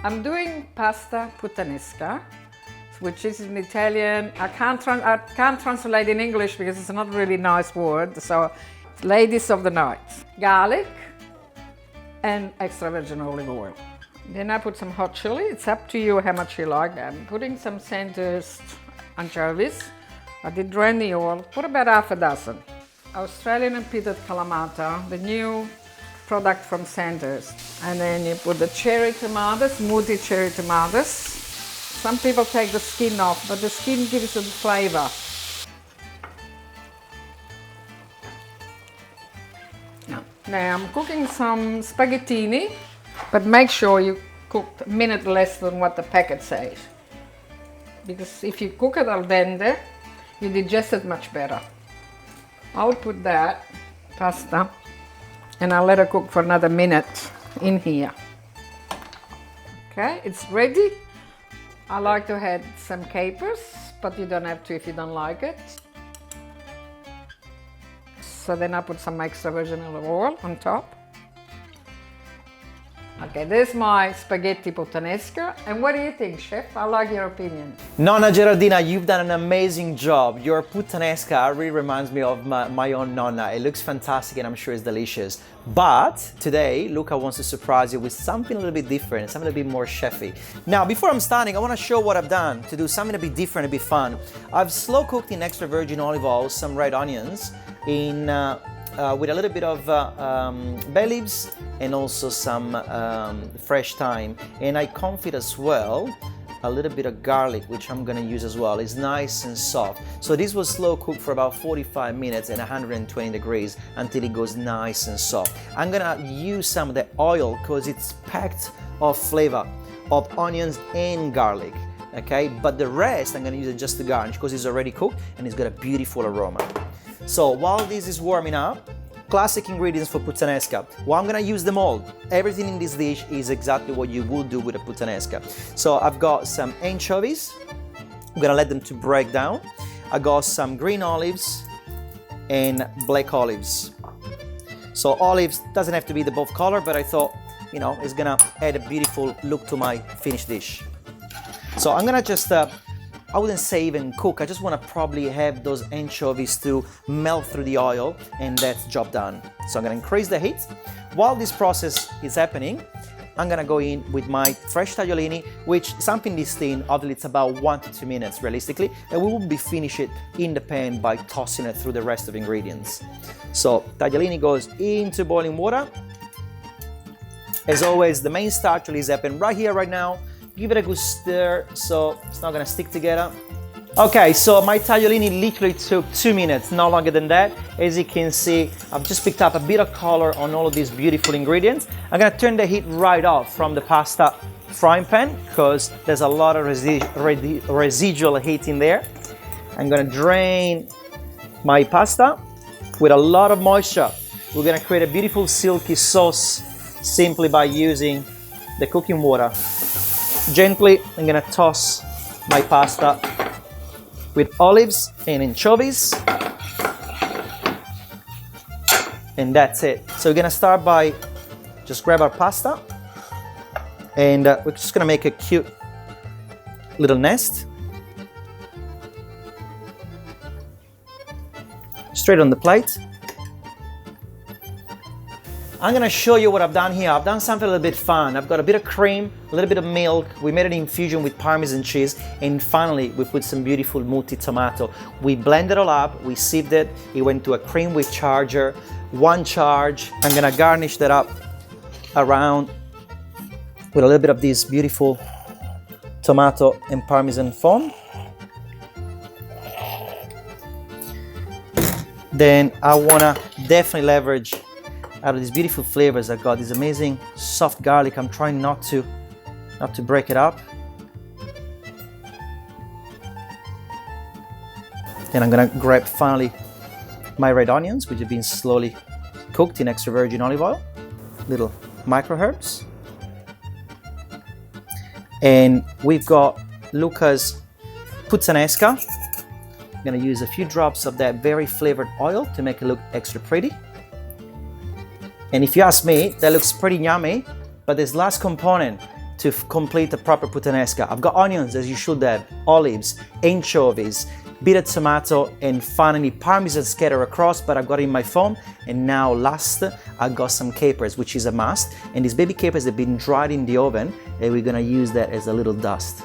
I'm doing pasta Putanesca, which is in Italian. I can't translate in English because it's not a really nice word. So, ladies of the night. Garlic and extra virgin olive oil. Then I put some hot chili. It's up to you how much you like. I'm putting some Sandhurst anchovies. I did drain the oil. Put about half a dozen. Australian and pitted Kalamata, the new product from Sandhurst. And then you put the cherry tomatoes, smoothy cherry tomatoes. Some people take the skin off, but the skin gives it the flavor. Now I'm cooking some spaghettini, but make sure you cook a minute less than what the packet says. Because if you cook it al dente, you digest it much better. I'll put that pasta and I'll let it cook for another minute in here. Okay, it's ready. I like to add some capers, but you don't have to if you don't like it. So then I put some extra virgin olive oil on top. Okay, there's my spaghetti Putanesca. And what do you think, chef? I like your opinion. Nonna Geraldina, you've done an amazing job. Your Putanesca really reminds me of my own nonna. It looks fantastic and I'm sure it's delicious. But today, Luca wants to surprise you with something a little bit different, something a little bit more chefy. Now, before I'm starting, I want to show what I've done to do something a bit different, a bit fun. I've slow cooked in extra virgin olive oil some red onions in with a little bit of bay leaves and also some fresh thyme, and I confit as well a little bit of garlic, which I'm gonna use as well. It's nice and soft. So this was slow cooked for about 45 minutes at 120 degrees until it goes nice and soft. I'm gonna use some of the oil because it's packed of flavor of onions and garlic. Okay, but the rest I'm gonna use it just to garnish because it's already cooked and it's got a beautiful aroma. So while this is warming up, classic ingredients for Putanesca. Well, I'm gonna use them all. Everything in this dish is exactly what you would do with a Putanesca. So I've got some anchovies. I'm gonna let them to break down. I got some green olives and black olives. So olives doesn't have to be the both color, but I thought, you know, it's gonna add a beautiful look to my finished dish. So I'm gonna just I wouldn't say even cook, I just want to probably have those anchovies to melt through the oil, and that's job done. So I'm going to increase the heat. While this process is happening, I'm going to go in with my fresh tagliolini, which something this thin, obviously it's about 1 to 2 minutes realistically, and we will be finish it in the pan by tossing it through the rest of ingredients. So tagliolini goes into boiling water. As always, the main starch is happening right here, right now. Give it a good stir so it's not gonna stick together. Okay, so my tagliolini literally took 2 minutes, no longer than that. As you can see, I've just picked up a bit of color on all of these beautiful ingredients. I'm gonna turn the heat right off from the pasta frying pan because there's a lot of residual heat in there. I'm gonna drain my pasta with a lot of moisture. We're gonna create a beautiful silky sauce simply by using the cooking water. Gently, I'm gonna toss my pasta with olives and anchovies. And that's it. So we're gonna start by just grab our pasta and we're just gonna make a cute little nest. Straight on the plate. I'm gonna show you what I've done here. I've done something a little bit fun. I've got a bit of cream, a little bit of milk. We made an infusion with Parmesan cheese, and finally we put some beautiful multi tomato. We blended it all up, we sieved it. It went to a cream with charger, 1 charge. I'm gonna garnish that up around with a little bit of this beautiful tomato and Parmesan foam. Then I wanna definitely leverage out of these beautiful flavors. I've got this amazing soft garlic. I'm trying not to break it up. Then I'm gonna grab finally my red onions, which have been slowly cooked in extra virgin olive oil. Little micro herbs. And we've got Luca's Putanesca. I'm gonna use a few drops of that very flavored oil to make it look extra pretty. And if you ask me, that looks pretty yummy, but this last component, to complete a proper puttanesca. I've got onions, as you should have, olives, anchovies, bitter tomato, and finally parmesan scattered across, but I've got it in my phone. And now last, I got some capers, which is a must. And these baby capers have been dried in the oven, and we're gonna use that as a little dust.